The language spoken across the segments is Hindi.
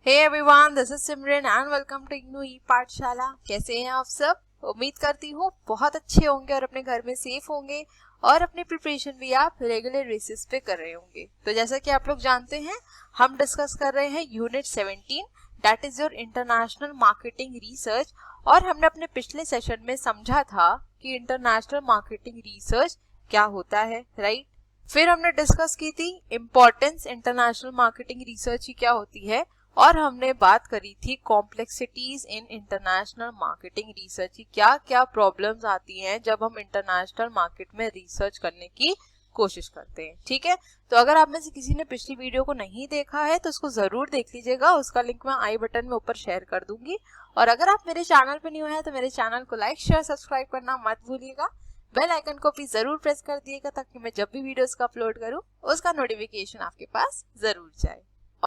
Hey everyone, this is Simran and welcome to IGNOU e Pathshala. कैसे हैं आप सब? उम्मीद करती हूँ बहुत अच्छे होंगे और अपने घर में सेफ होंगे और अपनी प्रिपरेशन भी आप रेगुलर बेसिस पे कर रहे होंगे। तो जैसा कि आप लोग जानते हैं, हम डिस्कस कर रहे हैं unit 17, that is your international marketing research. और हमने अपने पिछले सेशन में समझा था कि इंटरनेशनल मार्केटिंग रिसर्च क्या होता है, राइट? फिर हमने डिस्कस की थी इम्पोर्टेंस इंटरनेशनल मार्केटिंग रिसर्च की क्या होती है, और हमने बात करी थी complexities in international marketing research की क्या क्या प्रॉब्लम्स आती हैं जब हम इंटरनेशनल मार्केट में रिसर्च करने की कोशिश करते हैं। ठीक है, तो अगर आप में से किसी ने पिछली वीडियो को नहीं देखा है तो उसको जरूर देख लीजिएगा। उसका लिंक मैं आई बटन में ऊपर शेयर कर दूंगी। और अगर आप मेरे चैनल पे न्यू हैं तो मेरे चैनल को लाइक शेयर सब्सक्राइब करना मत भूलिएगा। बेल आइकन को भी जरूर प्रेस कर दिएगा ताकि मैं जब भी वीडियोस का अपलोड करूं उसका नोटिफिकेशन आपके पास जरूर जाए।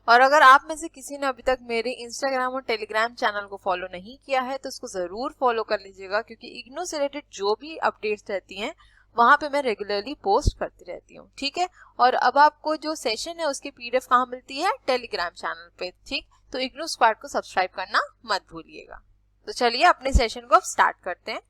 और अगर आप में से किसी ने अभी तक मेरे इंस्टाग्राम और टेलीग्राम चैनल को फॉलो नहीं किया है तो उसको जरूर फॉलो कर लीजिएगा, क्योंकि इग्नू से रिलेटेड जो भी अपडेट्स रहती हैं वहां पे मैं रेगुलरली पोस्ट करती रहती हूँ। ठीक है, और अब आपको जो सेशन है उसकी पीडीएफ कहाँ मिलती है? टेलीग्राम चैनल पे। ठीक, तो इग्नू स्क्वाड को सब्सक्राइब करना मत भूलिएगा। तो चलिए अपने सेशन को अब स्टार्ट करते हैं।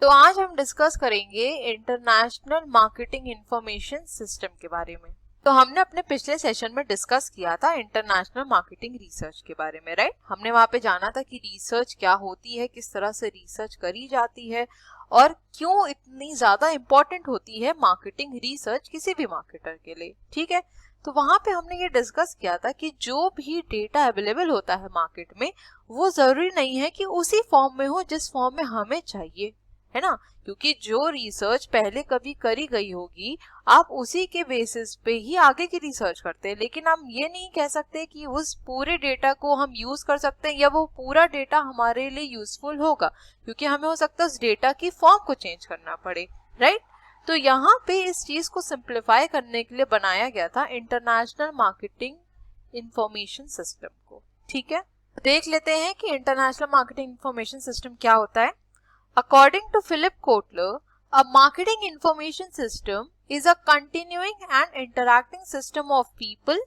तो आज हम डिस्कस करेंगे इंटरनेशनल मार्केटिंग इंफॉर्मेशन सिस्टम के बारे में। तो हमने अपने पिछले सेशन में डिस्कस किया था इंटरनेशनल मार्केटिंग रिसर्च के बारे में, राइट? हमने वहां पे जाना था कि रिसर्च क्या होती है, किस तरह से रिसर्च करी जाती है और क्यों इतनी ज्यादा इंपॉर्टेंट होती है मार्केटिंग रिसर्च किसी भी मार्केटर के लिए। ठीक है, तो वहां पे हमने ये डिस्कस किया था कि जो भी डेटा अवेलेबल होता है मार्केट में वो जरूरी नहीं है कि उसी फॉर्म में हो जिस फॉर्म में हमें चाहिए, है ना? क्योंकि जो रिसर्च पहले कभी करी गई होगी आप उसी के बेसिस पे ही आगे की रिसर्च करते हैं, लेकिन हम ये नहीं कह सकते कि उस पूरे डेटा को हम यूज कर सकते हैं या वो पूरा डेटा हमारे लिए यूजफुल होगा, क्योंकि हमें हो सकता है उस डेटा की फॉर्म को चेंज करना पड़े, राइट? तो यहाँ पे इस चीज को सिंप्लीफाई करने के लिए बनाया गया था इंटरनेशनल मार्केटिंग इंफॉर्मेशन सिस्टम को। ठीक है, देख लेते हैं कि इंटरनेशनल मार्केटिंग इंफॉर्मेशन सिस्टम क्या होता है। According to Philip Kotler, a marketing information system is a continuing and interacting system of people,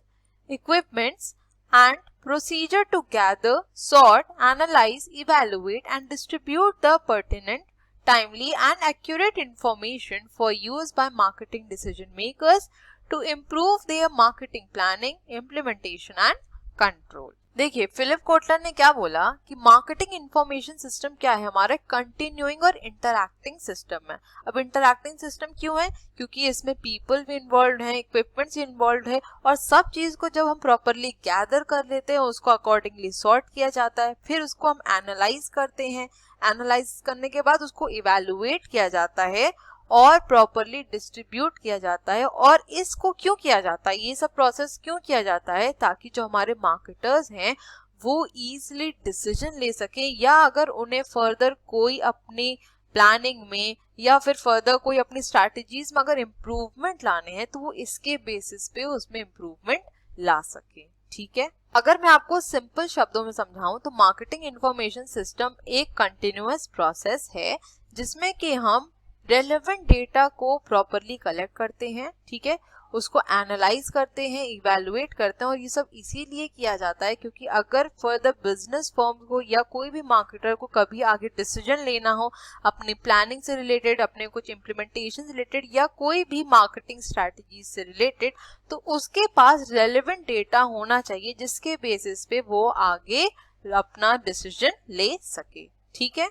equipments, and procedure to gather, sort, analyze, evaluate, and distribute the pertinent, timely, and accurate information for use by marketing decision makers to improve their marketing planning, implementation, and control। देखिए, फिलिप कोटलर ने क्या बोला कि मार्केटिंग इंफॉर्मेशन सिस्टम क्या है? हमारे कंटिन्यूइंग और इंटरैक्टिंग सिस्टम है। अब इंटरैक्टिंग सिस्टम क्यों है? क्योंकि इसमें पीपल भी इन्वॉल्व हैं, इक्विपमेंट्स भी इन्वॉल्व है, और सब चीज को जब हम प्रॉपरली गैदर कर लेते हैं उसको अकॉर्डिंगली सॉर्ट किया जाता है, फिर उसको हम एनालाइज करते हैं, एनालाइज करने के बाद उसको इवेलुएट किया जाता है और प्रॉपरली डिस्ट्रीब्यूट किया जाता है। और इसको क्यों किया जाता है, ये सब प्रोसेस क्यों किया जाता है? ताकि जो हमारे मार्केटर्स हैं वो इजीली डिसीजन ले सके, या अगर उन्हें फर्दर कोई अपनी प्लानिंग में या फिर फर्दर कोई अपनी स्ट्रैटेजीज में अगर इम्प्रूवमेंट लाने हैं तो वो इसके बेसिस पे उसमें इम्प्रूवमेंट ला सके। ठीक है, अगर मैं आपको सिंपल शब्दों में समझाऊं तो मार्केटिंग इंफॉर्मेशन सिस्टम एक कंटिन्यूअस प्रोसेस है जिसमें कि हम रेलेवेंट डेटा को प्रॉपरली कलेक्ट करते हैं, ठीक है, उसको एनालाइज करते हैं, इवैल्यूएट करते हैं। और ये सब इसीलिए किया जाता है क्योंकि अगर फर्दर बिजनेस फर्म को या कोई भी मार्केटर को कभी आगे डिसीजन लेना हो अपनी प्लानिंग से रिलेटेड, अपने कुछ इम्प्लीमेंटेशन से रिलेटेड या कोई भी मार्केटिंग स्ट्रैटेजी से रिलेटेड, तो उसके पास रेलेवेंट डेटा होना चाहिए जिसके बेसिस पे वो आगे अपना डिसीजन ले सके। ठीक है,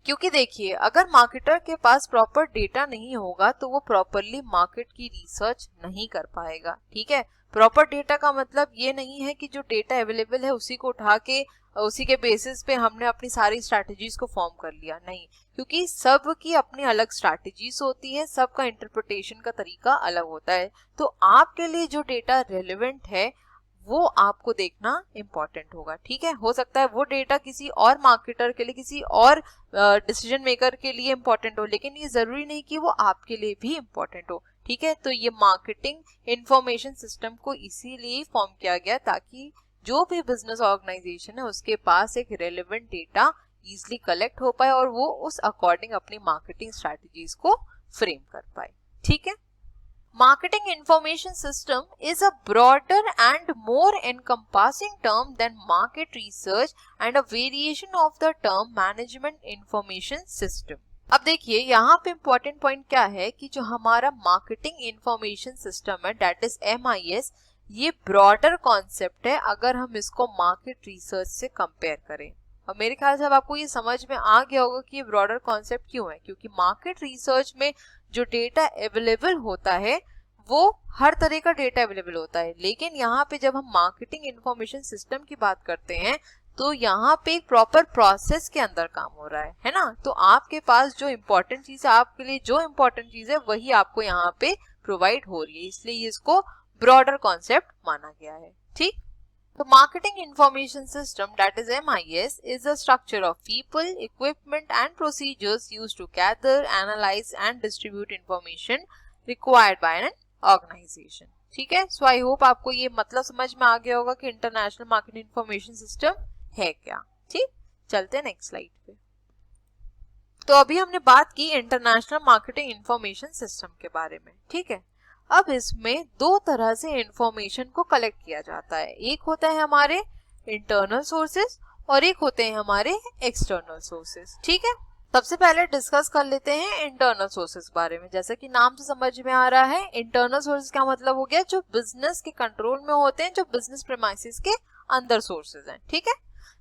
क्योंकि देखिए, अगर मार्केटर के पास प्रॉपर डेटा नहीं होगा तो वो प्रॉपरली मार्केट की रिसर्च नहीं कर पाएगा। ठीक है, प्रॉपर डेटा का मतलब ये नहीं है कि जो डेटा अवेलेबल है उसी को उठा के उसी के बेसिस पे हमने अपनी सारी स्ट्रैटेजीज को फॉर्म कर लिया, नहीं, क्योंकि सब की अपनी अलग स्ट्रैटेजीज होती है, सबका इंटरप्रिटेशन का तरीका अलग होता है। तो आपके लिए जो डेटा रेलेवेंट है वो आपको देखना इंपॉर्टेंट होगा। ठीक है, हो सकता है वो डेटा किसी और मार्केटर के लिए, किसी और डिसीजन मेकर के लिए इंपॉर्टेंट हो, लेकिन ये जरूरी नहीं कि वो आपके लिए भी इंपॉर्टेंट हो। ठीक है, तो ये मार्केटिंग इंफॉर्मेशन सिस्टम को इसीलिए फॉर्म किया गया ताकि जो भी बिजनेस ऑर्गेनाइजेशन है उसके पास एक रेलेवेंट डेटा इजिली कलेक्ट हो पाए और वो उस अकॉर्डिंग अपनी मार्केटिंग स्ट्रैटेजीज को फ्रेम कर पाए। ठीक है, Marketing information system is a broader and more encompassing term than market research and a variation of the term management information system. अब देखिए यहाँ पे इम्पोर्टेंट पॉइंट क्या है कि जो हमारा मार्केटिंग इंफॉर्मेशन सिस्टम है दैट इज MIS, ये ब्रॉडर कॉन्सेप्ट है अगर हम इसको मार्केट रिसर्च से कंपेयर करें। और मेरे ख्याल से अब आपको ये समझ में आ गया होगा कि ये ब्रॉडर कॉन्सेप्ट क्यों है, क्योंकि मार्केट रिसर्च में जो डेटा अवेलेबल होता है वो हर तरह का डेटा अवेलेबल होता है, लेकिन यहाँ पे जब हम मार्केटिंग इंफॉर्मेशन सिस्टम की बात करते हैं तो यहाँ पे एक प्रॉपर प्रोसेस के अंदर काम हो रहा है ना। तो आपके पास जो इम्पोर्टेंट चीज है, आपके लिए जो इम्पोर्टेंट चीज है वही आपको यहाँ पे प्रोवाइड हो रही है, इसलिए इसको ब्रॉडर कॉन्सेप्ट माना गया है। ठीक, तो marketing information system that is MIS is a structure of people, equipment and procedures used to gather, analyze and distribute information required by an organization। ठीक है, सो आई होप आपको ये मतलब समझ में आ गया होगा कि इंटरनेशनल मार्केटिंग इंफॉर्मेशन सिस्टम है क्या। ठीक, चलते हैं नेक्स्ट स्लाइड पे। तो अभी हमने बात की इंटरनेशनल मार्केटिंग इंफॉर्मेशन सिस्टम के बारे में। ठीक है, अब इसमें दो तरह से इंफॉर्मेशन को कलेक्ट किया जाता है, एक होता है हमारे इंटरनल सोर्सेस और एक होते हैं हमारे एक्सटर्नल सोर्सेस। ठीक है, सबसे पहले डिस्कस कर लेते हैं इंटरनल सोर्सेस बारे में। जैसा कि नाम से समझ में आ रहा है, इंटरनल सोर्सेस का मतलब हो गया जो बिजनेस के कंट्रोल में होते हैं, जो बिजनेस प्रेमाइसेस के अंदर सोर्सेज हैं। ठीक है,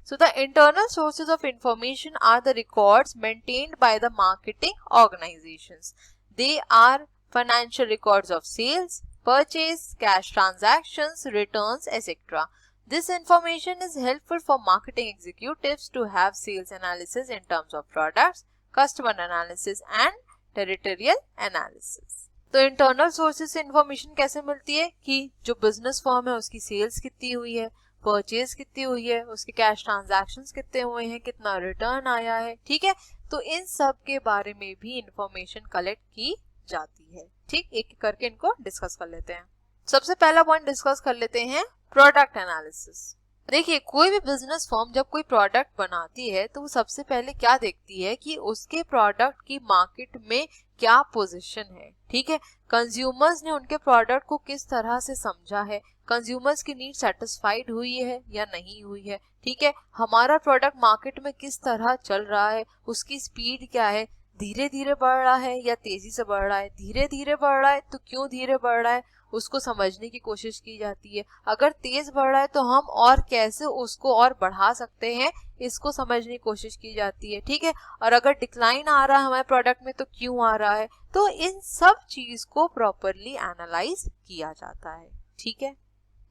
so the internal sources of information are the records maintained by the marketing organizations. They are financial records of sales, purchase, cash transactions, returns, etc. This information is helpful for marketing executives to have sales analysis in terms of products, customer analysis and territorial analysis. तो इंटरनल सोर्सेज से इंफॉर्मेशन कैसे मिलती है कि जो बिजनेस फर्म है उसकी सेल्स कितनी हुई है, परचेज कितनी हुई है, उसके कैश ट्रांजैक्शंस कितने हुए हैं, कितना रिटर्न आया है। ठीक है, तो इन सब के बारे में भी इंफॉर्मेशन कलेक्ट की जाती है। ठीक, एक एक करके इनको डिस्कस कर लेते हैं। सबसे पहला पॉइंट डिस्कस कर लेते हैं प्रोडक्ट एनालिसिस। देखिए, कोई भी बिजनेस फर्म जब कोई प्रोडक्ट बनाती है तो वो सबसे पहले क्या देखती है कि उसके प्रोडक्ट की मार्केट में क्या पोजीशन है। ठीक है, कंज्यूमर्स ने उनके प्रोडक्ट को किस तरह से समझा है, कंज्यूमर्स की नीड सेटिस्फाइड हुई है या नहीं हुई है। ठीक है, हमारा प्रोडक्ट मार्केट में किस तरह चल रहा है, उसकी स्पीड क्या है, धीरे धीरे बढ़ रहा है या तेजी से बढ़ रहा है, धीरे धीरे बढ़ रहा है तो क्यों धीरे बढ़ रहा है, उसको समझने की कोशिश की जाती है। अगर तेज बढ़ रहा है तो हम और कैसे उसको और बढ़ा सकते हैं, इसको समझने की कोशिश की जाती है। ठीक है, और अगर डिक्लाइन आ रहा है हमारे प्रोडक्ट में तो क्यों आ रहा है, तो इन सब चीज को प्रॉपरली एनालाइज किया जाता है। ठीक है,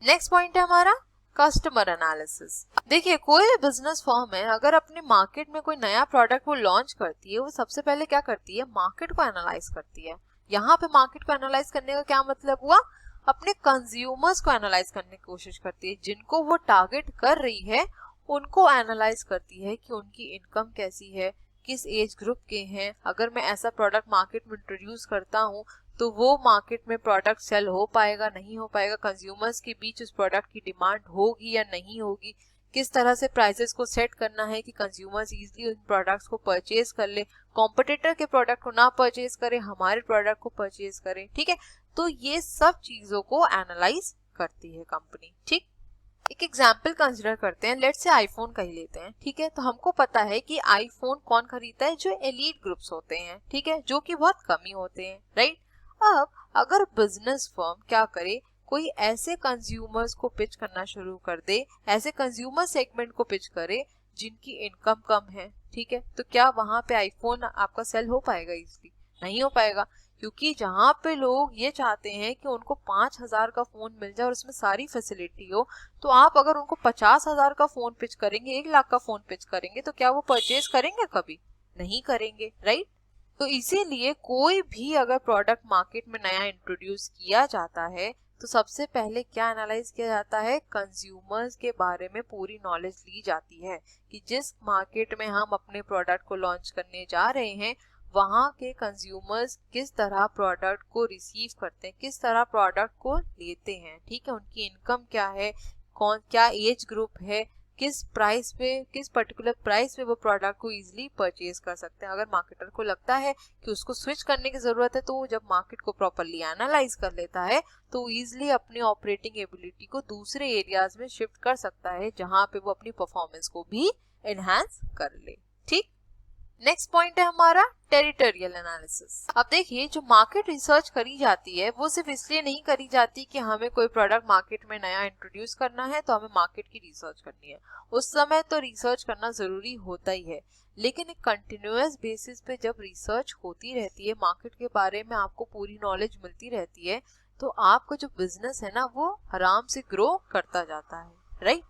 नेक्स्ट पॉइंट है हमारा कस्टमर एनालिसिस। देखिए, कोई भी बिजनेस फर्म है अगर अपने मार्केट में कोई नया प्रोडक्ट वो लॉन्च करती है, वो सबसे पहले क्या करती है, मार्केट को एनालाइज करती है। यहाँ पे मार्केट को एनालाइज करने का क्या मतलब हुआ, अपने कंज्यूमर्स को एनालाइज करने की कोशिश करती है, जिनको वो टारगेट कर रही है उनको एनालाइज करती है कि उनकी इनकम कैसी है, किस एज ग्रुप के हैं। अगर मैं ऐसा प्रोडक्ट मार्केट में इंट्रोड्यूस करता हूँ तो वो मार्केट में प्रोडक्ट सेल हो पाएगा नहीं हो पाएगा, कंज्यूमर्स के बीच उस प्रोडक्ट की डिमांड होगी या नहीं होगी, किस तरह से प्राइसेस को सेट करना है कि कंज्यूमर्स इजीली उन प्रोडक्ट्स को परचेज कर ले, कॉम्पिटिटर के प्रोडक्ट को ना परचेज करे, हमारे प्रोडक्ट को परचेज करे। ठीक है, तो ये सब चीजों को एनालाइज करती है कंपनी। ठीक, एक एग्जाम्पल कंसिडर करते हैं, लेट्स से आईफोन का ही लेते हैं। ठीक है, तो हमको पता है कि आईफोन कौन खरीदता है, जो एलीट ग्रुप्स होते हैं। ठीक है, जो कि बहुत कम ही होते हैं, राइट। अब अगर बिजनेस फर्म क्या करे, कोई ऐसे कंज्यूमर्स को पिच करना शुरू कर दे, ऐसे कंज्यूमर सेगमेंट को पिच करे जिनकी इनकम कम है। ठीक है, तो क्या वहां पे आईफोन आपका सेल हो पाएगा इजीली? नहीं हो पाएगा, क्योंकि जहां पे लोग ये चाहते हैं कि उनको 5,000 का फोन मिल जाए और उसमें सारी फैसिलिटी हो, तो आप अगर उनको 50,000 का फोन पिच करेंगे, 1 लाख का फोन पिच करेंगे, तो क्या वो परचेज करेंगे? कभी नहीं करेंगे, राइट। तो इसीलिए कोई भी अगर प्रोडक्ट मार्केट में नया इंट्रोड्यूस किया जाता है तो सबसे पहले क्या एनालाइज किया जाता है, कंज्यूमर्स के बारे में पूरी नॉलेज ली जाती है कि जिस मार्केट में हम अपने प्रोडक्ट को लॉन्च करने जा रहे हैं वहाँ के कंज्यूमर्स किस तरह प्रोडक्ट को रिसीव करते हैं, किस तरह प्रोडक्ट को लेते हैं। ठीक है, उनकी इनकम क्या है, कौन क्या एज ग्रुप है, किस प्राइस पे, किस पर्टिकुलर प्राइस पे वो प्रोडक्ट को इजीली परचेज कर सकते हैं। अगर मार्केटर को लगता है कि उसको स्विच करने की जरूरत है तो वो जब मार्केट को प्रॉपरली एनालाइज कर लेता है तो वो इजीली अपनी ऑपरेटिंग एबिलिटी को दूसरे एरियाज में शिफ्ट कर सकता है जहां पे वो अपनी परफॉर्मेंस को भी एनहांस कर ले। ठीक, नेक्स्ट पॉइंट है हमारा टेरिटोरियल एनालिसिस। अब देखिए, जो मार्केट रिसर्च करी जाती है वो सिर्फ इसलिए नहीं करी जाती कि हमें कोई प्रोडक्ट मार्केट में नया इंट्रोड्यूस करना है तो हमें मार्केट की रिसर्च करनी है। उस समय तो रिसर्च करना जरूरी होता ही है, लेकिन एक कंटिन्यूअस बेसिस पे जब रिसर्च होती रहती है, मार्केट के बारे में आपको पूरी नॉलेज मिलती रहती है, तो आपका जो बिजनेस है ना वो आराम से ग्रो करता जाता है, राइट।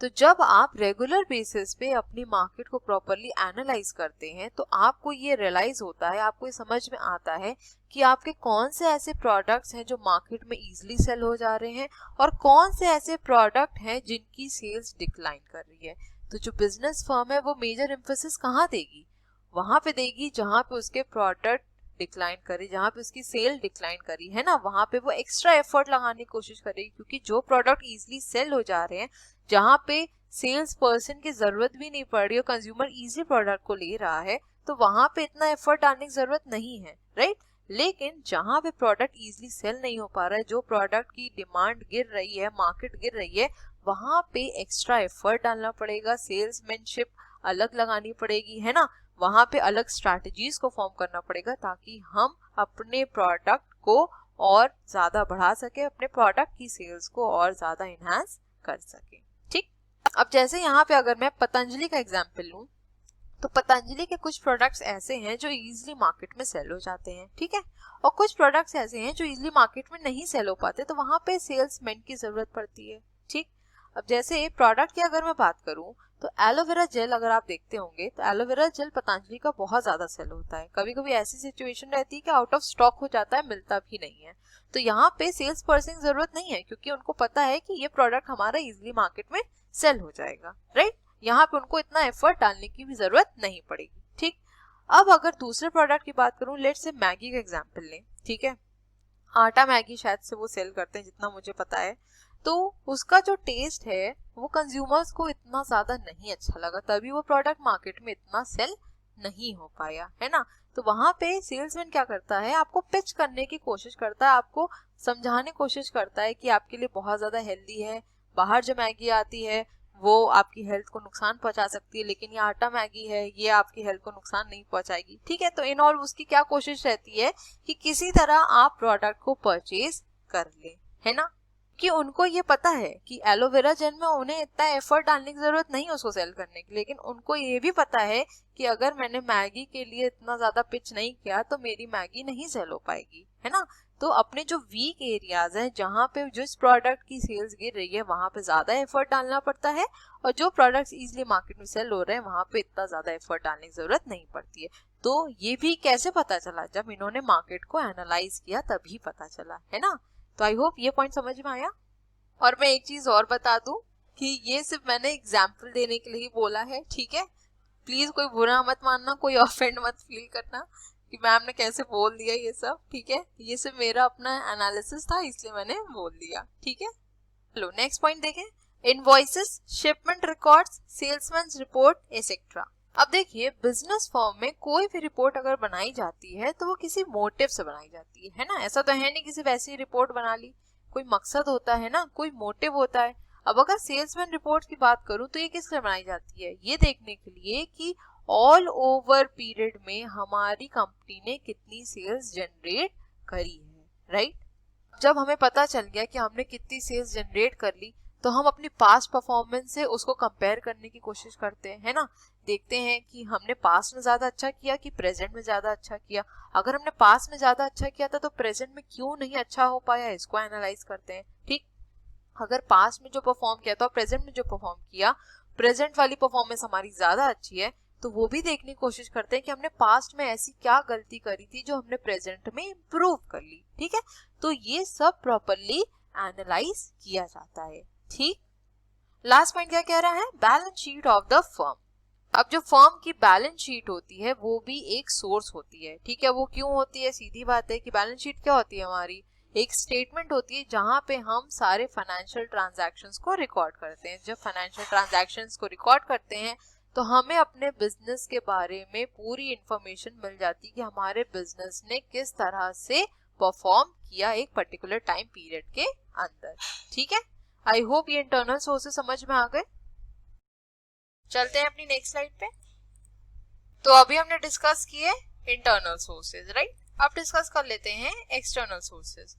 तो जब आप रेगुलर बेसिस पे अपनी मार्केट को प्रॉपरली एनालाइज करते हैं तो आपको ये रियलाइज होता है, आपको ये समझ में आता है कि आपके कौन से ऐसे प्रोडक्ट्स हैं जो मार्केट में इजीली सेल हो जा रहे हैं और कौन से ऐसे प्रोडक्ट हैं जिनकी सेल्स डिक्लाइन कर रही है। तो जो बिजनेस फर्म है वो मेजर एम्फेसिस कहाँ देगी? वहां पे देगी जहां पे उसके प्रोडक्ट डिक्लाइन करी, जहां पे उसकी सेल डिक्लाइन करी है ना, वहां पे वो एक्स्ट्रा एफर्ट लगाने की कोशिश करेगी, क्योंकि जो प्रोडक्ट इजीली सेल हो जा रहे हैं, जहां पे सेल्स पर्सन की जरूरत भी नहीं पड़ रही है, कंज्यूमर इजी प्रोडक्ट को ले रहा है, तो वहां पे इतना एफर्ट डालने की जरूरत नहीं है, राइट। लेकिन जहां पे प्रोडक्ट इजीली सेल नहीं हो पा रहा है, जो प्रोडक्ट की डिमांड गिर रही है, मार्केट गिर रही है, वहां पे एक्स्ट्रा एफर्ट डालना पड़ेगा, सेल्समैनशिप अलग लगानी पड़ेगी, है ना, वहां पे अलग स्ट्रैटेजीज को फॉर्म करना पड़ेगा ताकि हम अपने प्रोडक्ट को और ज्यादा बढ़ा सके, अपने प्रोडक्ट की सेल्स को और ज्यादा इनहांस कर सके। ठीक, अब जैसे यहाँ पे अगर मैं पतंजलि का एग्जांपल लूं तो पतंजलि के कुछ प्रोडक्ट्स ऐसे हैं जो इजीली मार्केट में सेल हो जाते हैं, ठीक है, और कुछ प्रोडक्ट्स ऐसे हैं जो इजीली मार्केट में नहीं सेल हो पाते, तो वहां पे सेल्समैन की जरूरत पड़ती है। ठीक, अब जैसे प्रोडक्ट की अगर मैं बात करूं तो एलोवेरा जेल अगर आप देखते होंगे तो एलोवेरा जेल पतंजलि का बहुत ज्यादा सेल होता है। कभी कभी ऐसी सिचुएशन रहती है कि आउट ऑफ स्टॉक हो जाता है, मिलता भी नहीं है, तो यहाँ पे सेल्स पर्सन की जरूरत नहीं है क्योंकि उनको पता है कि ये प्रोडक्ट हमारा इजीली मार्केट में सेल हो जाएगा, राइट। यहाँ पे उनको इतना एफर्ट डालने की भी जरूरत नहीं पड़ेगी। ठीक, अब अगर दूसरे प्रोडक्ट की बात करूं, लेट्स से मैगी का एग्जांपल लें, ठीक है, आटा मैगी शायद से वो सेल करते हैं जितना मुझे पता है, तो उसका जो टेस्ट है वो कंज्यूमर्स को इतना ज्यादा नहीं अच्छा लगा, तभी वो प्रोडक्ट मार्केट में इतना सेल नहीं हो पाया, है ना। तो वहां पे सेल्समैन क्या करता है, आपको पिच करने की कोशिश करता है, आपको समझाने की कोशिश करता है कि आपके लिए बहुत ज्यादा हेल्दी है, बाहर जो मैगी आती है वो आपकी हेल्थ को नुकसान पहुंचा सकती है, लेकिन ये आटा मैगी है, ये आपकी हेल्थ को नुकसान नहीं पहुंचाएगी, ठीक है। तो इन ऑल उसकी क्या कोशिश रहती है कि किसी तरह आप प्रोडक्ट को परचेज कर ले, है ना, कि उनको ये पता है कि एलोवेरा जेल में उन्हें इतना एफर्ट डालने की जरूरत नहीं है उसको सेल करने की, लेकिन उनको ये भी पता है कि अगर मैंने मैगी के लिए इतना ज्यादा पिच नहीं किया तो मेरी मैगी नहीं सेल हो पाएगी, है ना। तो अपने जो वीक एरियाज हैं, जहाँ पे जिस प्रोडक्ट की सेल्स गिर रही है वहां पे ज्यादा एफर्ट डालना पड़ता है, और जो प्रोडक्ट्स इजीली मार्केट में सेल हो रहे हैं वहां पे इतना ज्यादा एफर्ट डालने की जरूरत नहीं पड़ती है। तो ये भी कैसे पता चला, जब इन्होंने मार्केट को एनालाइज किया तभी पता चला, है ना। तो आई होप ये पॉइंट समझ में आया। और मैं एक चीज और बता दूं कि ये सिर्फ मैंने एग्जाम्पल देने के लिए ही बोला है, ठीक है, प्लीज कोई बुरा मत मानना, कोई ऑफेंड मत फील करना कि मैम ने कैसे बोल दिया ये सब, ठीक है, ये सिर्फ मेरा अपना एनालिसिस था इसलिए मैंने बोल दिया, ठीक है। चलो नेक्स्ट पॉइंट देखें, invoices, shipment records, salesman's report etcetera. अब देखिए, बिजनेस फर्म में कोई भी रिपोर्ट अगर बनाई जाती है तो वो किसी मोटिव से बनाई जाती है ना, ऐसा तो है नहीं किसी वैसी रिपोर्ट बना ली, कोई मकसद होता है ना, कोई मोटिव होता है। अब अगर सेल्समैन रिपोर्ट की बात करूं तो ये किस लिए बनाई जाती है, ये देखने के लिए कि ऑल ओवर पीरियड में हमारी कंपनी ने कितनी सेल्स जनरेट करी है, राइट। जब हमें पता चल गया कि हमने कितनी सेल्स जनरेट कर ली तो हम अपनी पास्ट परफॉर्मेंस से उसको कंपेयर करने की कोशिश करते हैं, है ना, देखते हैं कि हमने पास्ट में ज्यादा अच्छा किया कि प्रेजेंट में ज्यादा अच्छा किया। अगर हमने पास्ट में ज्यादा अच्छा किया था तो प्रेजेंट में क्यों नहीं अच्छा हो पाया, इसको एनालाइज करते हैं। ठीक, अगर पास्ट में जो परफॉर्म किया था और प्रेजेंट में जो परफॉर्म किया, प्रेजेंट वाली परफॉर्मेंस हमारी ज्यादा अच्छी है, तो वो भी देखने की कोशिश करते हैं कि हमने पास्ट में ऐसी क्या गलती करी थी जो हमने प्रेजेंट में इम्प्रूव कर ली, ठीक है। तो ये सब प्रॉपरली एनालाइज किया जाता है। ठीक, लास्ट पॉइंट क्या कह रहा है, balance sheet of the firm. अब जो फर्म की बैलेंस शीट होती है वो भी एक सोर्स होती है, ठीक है। वो क्यों होती है, सीधी बात है कि बैलेंस शीट क्या होती है हमारी, एक स्टेटमेंट होती है जहाँ पे हम सारे फाइनेंशियल ट्रांजैक्शंस को रिकॉर्ड करते हैं। जब फाइनेंशियल ट्रांजैक्शंस को रिकॉर्ड करते हैं तो हमें अपने बिजनेस के बारे में पूरी इंफॉर्मेशन मिल जाती है कि हमारे बिजनेस ने किस तरह से परफॉर्म किया एक पर्टिकुलर टाइम पीरियड के अंदर। ठीक है, आई होप ये इंटरनल सोर्सेस समझ में आ गए। चलते हैं अपनी नेक्स्ट स्लाइड पे। तो अभी हमने डिस्कस किए इंटरनल सोर्सेज, राइट। अब डिस्कस कर लेते हैं external sources.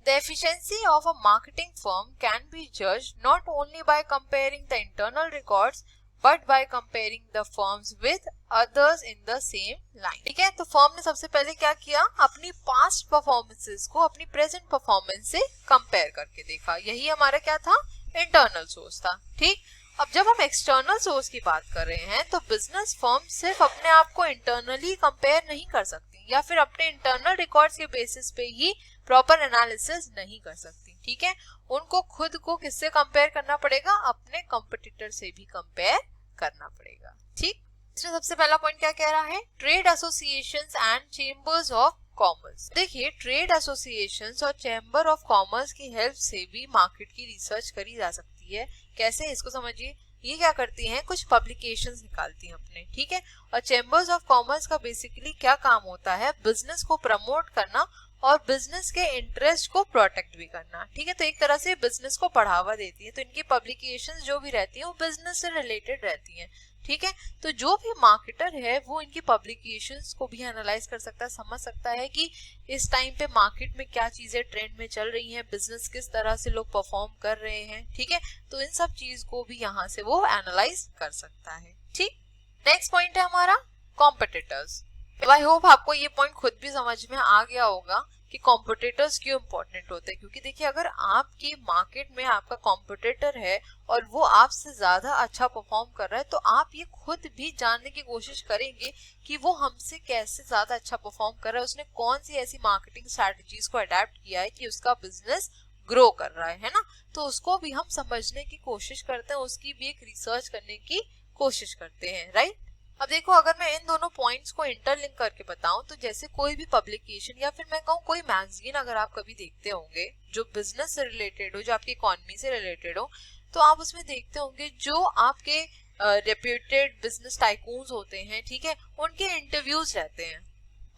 The efficiency of a marketing firm can be judged not only by comparing the internal records but by comparing the firms with others in the same line। ठीक है, तो फर्म ने सबसे पहले क्या किया, अपनी पास्ट परफॉर्मेंसेस को अपनी प्रेजेंट परफॉर्मेंस से कंपेयर करके देखा। यही हमारा क्या था, इंटरनल सोर्स था। ठीक, अब जब हम एक्सटर्नल सोर्स की बात कर रहे हैं तो बिजनेस फर्म सिर्फ अपने आप को इंटरनली कंपेयर नहीं कर सकती या फिर अपने इंटरनल रिकॉर्ड्स के बेसिस पे ही प्रॉपर एनालिसिस नहीं कर सकती। ठीक है, उनको खुद को किससे कंपेयर करना पड़ेगा, अपने कंपटीटर से भी कंपेयर करना पड़ेगा। ठीक, सबसे पहला पॉइंट क्या कह रहा है, trade associations and chambers of commerce. देखिए, ट्रेड एसोसिएशंस और चैम्बर ऑफ कॉमर्स की हेल्प से भी मार्केट की रिसर्च करी जा सकती है। कैसे, इसको समझिए। ये क्या करती हैं, कुछ पब्लिकेशंस निकालती हैं अपने। ठीक है, और चैम्बर्स ऑफ कॉमर्स का बेसिकली क्या काम होता है, बिजनेस को प्रमोट करना और बिजनेस के इंटरेस्ट को प्रोटेक्ट भी करना। ठीक है, तो एक तरह से बिजनेस को बढ़ावा देती है। तो इनकी पब्लिकेशंस जो भी रहती हैं वो बिजनेस से रिलेटेड रहती हैं। ठीक है, तो जो भी मार्केटर है वो इनकी पब्लिकेशंस को भी एनालाइज कर सकता है, समझ सकता है कि इस टाइम पे मार्केट में क्या चीजें ट्रेंड में चल रही हैं, बिजनेस किस तरह से लोग परफॉर्म कर रहे हैं। ठीक है, तो इन सब चीज को भी यहाँ से वो एनालाइज कर सकता है। ठीक, नेक्स्ट पॉइंट है हमारा कॉम्पिटिटर्स। आई होप आपको ये पॉइंट खुद भी समझ में आ गया होगा कि कॉम्पिटिटर्स क्यों इंपॉर्टेंट होते हैं। क्योंकि देखिए, अगर आपकी मार्केट में आपका कॉम्पिटिटर है और वो आपसे ज्यादा अच्छा परफॉर्म कर रहा है तो आप ये खुद भी जानने की कोशिश करेंगे कि वो हमसे कैसे ज्यादा अच्छा परफॉर्म कर रहा है, उसने कौन सी ऐसी मार्केटिंग स्ट्रैटेजीज को अडेप्ट किया है कि उसका बिजनेस ग्रो कर रहा है ना। तो उसको भी हम समझने की कोशिश करते हैं, उसकी भी एक रिसर्च करने की कोशिश करते हैं, राइट। अब देखो, अगर मैं इन दोनों पॉइंट्स को इंटरलिंक करके बताऊं तो जैसे कोई भी पब्लिकेशन या फिर मैं कहूँ कोई मैगजीन अगर आप कभी देखते होंगे जो बिजनेस से रिलेटेड हो, जो आपकी इकोनॉमी से रिलेटेड हो, तो आप उसमें देखते होंगे जो आपके रेप्यूटेड बिजनेस टाइकून्स होते हैं, ठीक है, उनके इंटरव्यूज रहते हैं।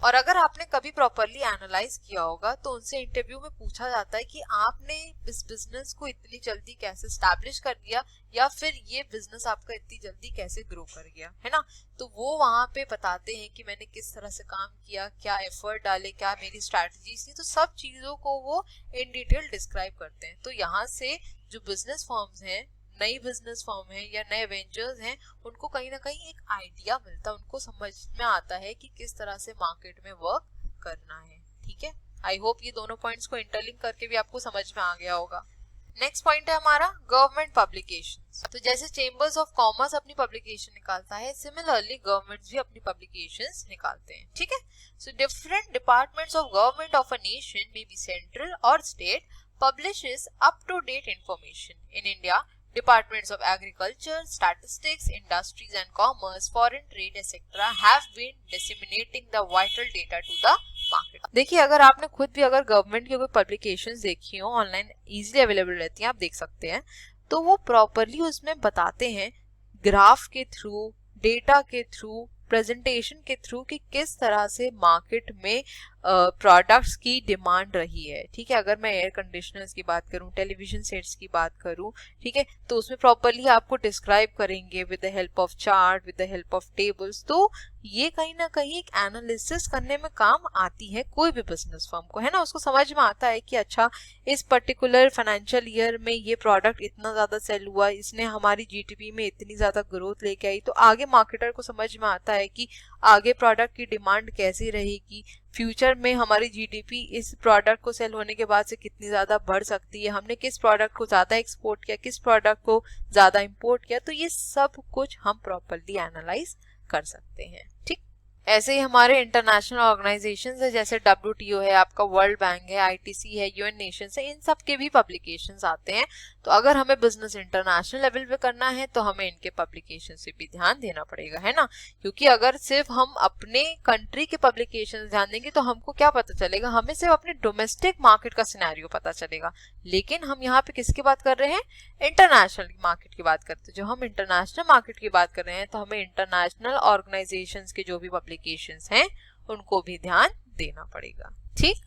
और अगर आपने कभी प्रॉपरली एनालाइज किया होगा तो उनसे इंटरव्यू में पूछा जाता है कि आपने इस बिजनेस को इतनी जल्दी कैसे एस्टैब्लिश कर दिया या फिर ये बिजनेस आपका इतनी जल्दी कैसे ग्रो कर गया, है ना। तो वो वहां पे बताते हैं कि मैंने किस तरह से काम किया, क्या एफर्ट डाले, क्या मेरी स्ट्रैटेजीज थी, तो सब चीजों को वो इन डिटेल डिस्क्राइब करते हैं। तो यहाँ से जो बिजनेस फर्म्स हैं, नई बिजनेस फर्म है या नए वेंचर्स हैं, उनको कहीं ना कहीं एक आइडिया मिलता है, उनको समझ में आता है कि किस तरह से मार्केट में वर्क करना है। ठीक है, आई होप ये दोनों पॉइंट्स को इंटरलिंक करके भी आपको समझ में आ गया होगा। नेक्स्ट पॉइंट है हमारा गवर्नमेंट पब्लिकेशंस। तो जैसे चेंबर्स ऑफ कॉमर्स अपनी पब्लिकेशन निकालता है, सिमिलरली गवर्नमेंट्स भी अपनी पब्लिकेशंस निकालते हैं। ठीक है, so different departments of government of a nation may be central और state publishes up-to-date information. In India, Departments of Agriculture, Statistics, Industries and Commerce, Foreign Trade, etc. have been disseminating the vital data to the market. देखिए, अगर आपने खुद भी अगर गवर्नमेंट की कोई पब्लिकेशंस देखी हो, ऑनलाइन इजीली अवेलेबल रहती हैं, आप देख सकते हैं, तो वो प्रॉपरली उसमें बताते हैं ग्राफ के थ्रू, डेटा के थ्रू, प्रेजेंटेशन के थ्रू कि किस तरह से मार्केट में प्रोडक्ट्स की डिमांड रही है। ठीक है, अगर मैं एयर कंडीशनर्स की बात करूं, टेलीविजन सेट्स की बात करूं, ठीक है, तो उसमें प्रॉपरली आपको डिस्क्राइब करेंगे with the help of chart, with the help of tables. तो ये कहीं ना कहीं एक एनालिसिस करने में काम आती है कोई भी बिजनेस फर्म को, है ना। उसको समझ में आता है कि अच्छा, इस पर्टिकुलर फाइनेंशियल ईयर में ये प्रोडक्ट इतना ज्यादा सेल हुआ, इसने हमारी जीडीपी में इतनी ज्यादा ग्रोथ लेके आई। तो आगे मार्केटर को समझ में आता है कि आगे प्रोडक्ट की डिमांड कैसी रहेगी, फ्यूचर में हमारी जीडीपी इस प्रोडक्ट को सेल होने के बाद से कितनी ज्यादा बढ़ सकती है, हमने किस प्रोडक्ट को ज्यादा एक्सपोर्ट किया, किस प्रोडक्ट को ज्यादा इंपोर्ट किया। तो ये सब कुछ हम प्रॉपरली एनालाइज कर सकते हैं। ठीक, ऐसे ही हमारे इंटरनेशनल ऑर्गेनाइजेशंस है, जैसे WTO है, आपका वर्ल्ड बैंक है, ITC है, UN नेशंस है, इन सब के भी पब्लिकेशंस आते हैं। तो अगर हमें बिजनेस इंटरनेशनल लेवल पे करना है तो हमें इनके पब्लिकेशन से भी ध्यान देना पड़ेगा, है ना। क्योंकि अगर सिर्फ हम अपने कंट्री के पब्लिकेशन ध्यान देंगे तो हमको क्या पता चलेगा, हमें सिर्फ अपने डोमेस्टिक मार्केट का सिनेरियो पता चलेगा। लेकिन हम यहाँ पे किसकी बात कर रहे हैं, इंटरनेशनल मार्केट की बात करते हैं। जो हम इंटरनेशनल मार्केट की बात कर रहे हैं तो हमें इंटरनेशनल ऑर्गेनाइजेशंस के जो भी पब्लिकेशंस हैं उनको भी ध्यान देना पड़ेगा, ठीक।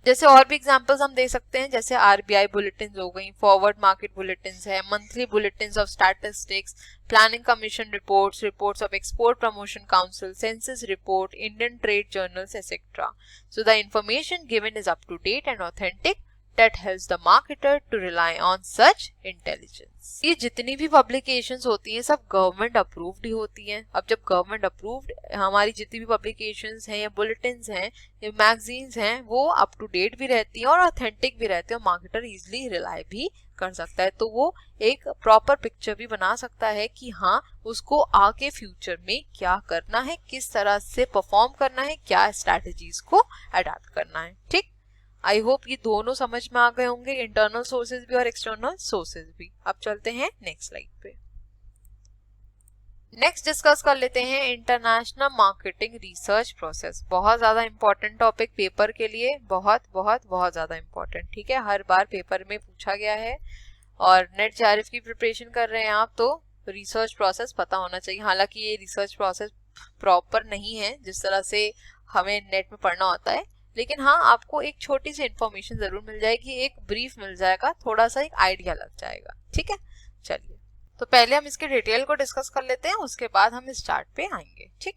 जैसे और भी एग्जांपल्स हम दे सकते हैं, जैसे RBI बुलेटिन्स हो गई, फॉरवर्ड मार्केट बुलेटिन्स है, monthly bulletins of statistics, planning commission reports, reports of export promotion council, census report, Indian trade journals etcetera. So the information given is up to date and authentic that helps the marketer to rely on such intelligence। ये जितनी भी पब्लिकेशंस होती हैं सब गवर्नमेंट अप्रूव्ड ही होती हैं। अब जब गवर्नमेंट अप्रूव्ड हमारी जितनी भी पब्लिकेशंस हैं या बुलेटिन्स हैं या मैगजीन्स हैं वो अप टू डेट भी रहती हैं और ऑथेंटिक भी रहती हैं और मार्केटर इजिली रिलाई भी कर सकता है। तो वो एक प्रॉपर पिक्चर भी बना सकता है कि हाँ उसको आगे फ्यूचर में क्या करना है, किस तरह से परफॉर्म करना है, क्या स्ट्रैटेजीज को अडॉप्ट करना है, ठीक। आई होप ये दोनों समझ में आ गए होंगे, इंटरनल सोर्सेज भी और एक्सटर्नल सोर्सेज भी। अब चलते हैं नेक्स्ट स्लाइड पे। नेक्स्ट डिस्कस कर लेते हैं इंटरनेशनल मार्केटिंग रिसर्च प्रोसेस। बहुत ज्यादा इंपॉर्टेंट टॉपिक पेपर के लिए, बहुत बहुत बहुत ज्यादा इंपॉर्टेंट, ठीक है। हर बार पेपर में पूछा गया है और नेट JRF की प्रिपरेशन कर रहे हैं आप तो रिसर्च प्रोसेस पता होना चाहिए। हालांकि ये रिसर्च प्रोसेस प्रॉपर नहीं है जिस तरह से हमें नेट में पढ़ना होता है, लेकिन हाँ आपको एक छोटी सी इंफॉर्मेशन जरूर मिल जाएगी, एक ब्रीफ मिल जाएगा, थोड़ा सा एक आइडिया लग जाएगा, ठीक है। चलिए तो पहले हम इसके डिटेल को डिस्कस कर लेते हैं, उसके बाद हम स्टार्ट पे आएंगे, ठीक।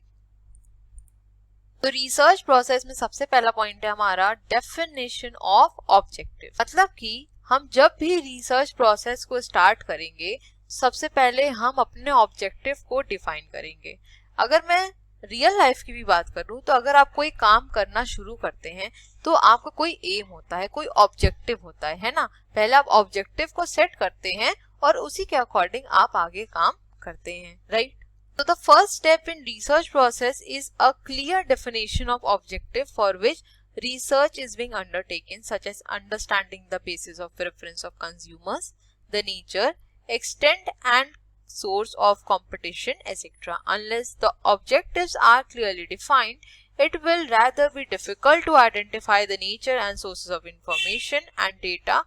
तो रिसर्च प्रोसेस में सबसे पहला पॉइंट है हमारा डेफिनेशन ऑफ ऑब्जेक्टिव। मतलब कि हम जब भी रिसर्च प्रोसेस को स्टार्ट करेंगे सबसे पहले हम अपने ऑब्जेक्टिव को डिफाइन करेंगे। अगर मैं रियल लाइफ की भी बात करूं तो अगर आप कोई काम करना शुरू करते हैं तो आपका कोई एम होता है, कोई ऑब्जेक्टिव होता है ना। पहले आप ऑब्जेक्टिव को सेट करते हैं और उसी के अकॉर्डिंग आप आगे काम करते हैं, right. So the first step in research process is a clear definition of objective for which research is being undertaken, such as understanding the basis of preference of consumers, the nature, extent and source of competition, etc. Unless the objectives are clearly defined, it will rather be difficult to identify the nature and sources of information and data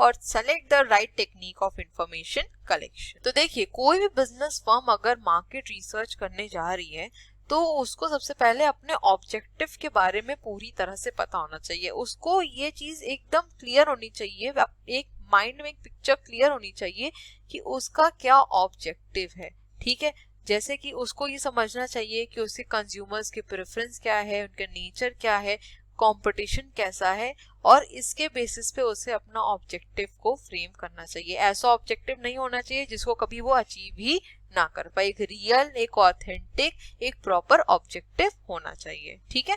और select the right technique of information collection. तो देखिए कोई भी बिजनेस फर्म अगर मार्केट रिसर्च करने जा रही है तो उसको सबसे पहले अपने ऑब्जेक्टिव के बारे में पूरी तरह से पता होना चाहिए। उसको ये चीज एकदम क्लियर होनी चाहिए, एक माइंड में एक पिक्चर क्लियर होनी चाहिए कि उसका क्या ऑब्जेक्टिव है, ठीक है। जैसे कि उसको ये समझना चाहिए कि उसके कंज्यूमर्स के प्रेफरेंस क्या है, उनका नेचर क्या है, कंपटीशन कैसा है, और इसके बेसिस पे उसे अपना ऑब्जेक्टिव को फ्रेम करना चाहिए। ऐसा ऑब्जेक्टिव नहीं होना चाहिए जिसको कभी वो अचीव ही ना कर पाए। एक रियल, एक ऑथेंटिक, एक प्रॉपर ऑब्जेक्टिव होना चाहिए, ठीक है।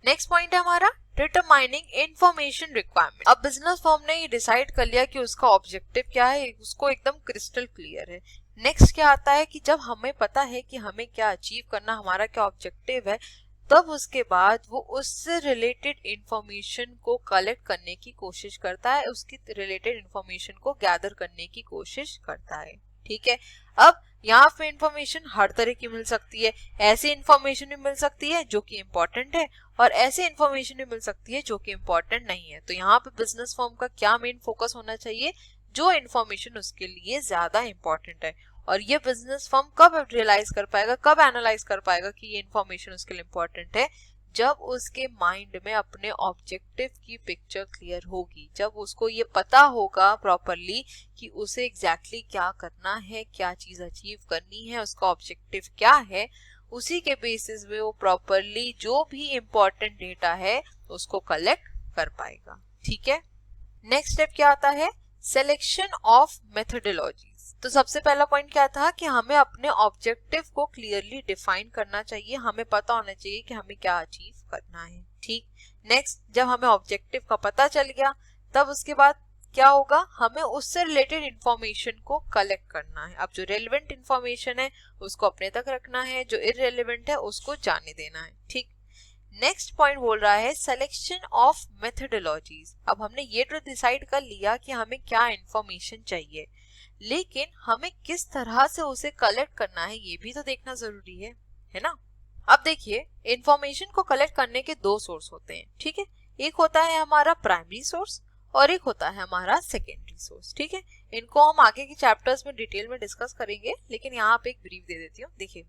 नेक्स्ट पॉइंट है हमारा डिटरमाइनिंग इंफॉर्मेशन रिक्वायरमेंट। अब बिजनेस फर्म ने ये डिसाइड कर लिया कि उसका ऑब्जेक्टिव क्या है, उसको एकदम क्रिस्टल क्लियर है। नेक्स्ट क्या आता है कि जब हमें पता है कि हमें क्या अचीव करना, हमारा क्या ऑब्जेक्टिव है, तब उसके बाद वो उससे रिलेटेड इंफॉर्मेशन को कलेक्ट करने की कोशिश करता है, उसकी रिलेटेड इंफॉर्मेशन को गैदर करने की कोशिश करता है, ठीक है। अब यहाँ पे इंफॉर्मेशन हर तरह की मिल सकती है। ऐसी इंफॉर्मेशन भी मिल सकती है जो कि इम्पोर्टेंट है और ऐसी इंफॉर्मेशन भी मिल सकती है जो कि इम्पोर्टेंट नहीं है। तो यहाँ पे बिजनेस फर्म का क्या मेन फोकस होना चाहिए, जो इंफॉर्मेशन उसके लिए ज्यादा इम्पोर्टेंट है। और ये बिजनेस फर्म कब रियलाइज कर पाएगा, कब एनालाइज कर पाएगा कि ये इंफॉर्मेशन उसके लिए इम्पोर्टेंट है, जब उसके माइंड में अपने ऑब्जेक्टिव की पिक्चर क्लियर होगी, जब उसको ये पता होगा प्रॉपरली कि उसे एग्जैक्टली क्या करना है, क्या चीज अचीव करनी है, उसका ऑब्जेक्टिव क्या है। उसी के बेसिस पे वो प्रॉपरली जो भी इम्पोर्टेंट डेटा है उसको कलेक्ट कर पाएगा, ठीक है। नेक्स्ट स्टेप क्या आता है, सिलेक्शन ऑफ मेथोडोलॉजी। तो सबसे पहला पॉइंट क्या था कि हमें अपने ऑब्जेक्टिव को क्लियरली डिफाइन करना चाहिए, हमें पता होना चाहिए कि हमें क्या अचीव करना है, ठीक। नेक्स्ट जब हमें ऑब्जेक्टिव का पता चल गया तब उसके बाद क्या होगा, हमें उससे रिलेटेड इंफॉर्मेशन को कलेक्ट करना है। अब जो रेलेवेंट इंफॉर्मेशन है उसको अपने तक रखना है, जो इररेलेवेंट है उसको जाने देना है। ठीक, नेक्स्ट पॉइंट बोल रहा है सिलेक्शन ऑफ मेथोडोलॉजीज। अब हमने ये तो डिसाइड कर लिया कि हमें क्या इंफॉर्मेशन चाहिए, लेकिन हमें किस तरह से उसे कलेक्ट करना है ये भी तो देखना जरूरी है ना। अब देखिए, इंफॉर्मेशन को कलेक्ट करने के दो सोर्स होते हैं, ठीक है। एक होता है हमारा प्राइमरी सोर्स और एक होता है हमारा सेकेंडरी सोर्स, ठीक है। इनको हम आगे के चैप्टर्स में डिटेल में डिस्कस करेंगे, लेकिन यहाँ पे एक ब्रीफ दे देती हूँ। देखिए,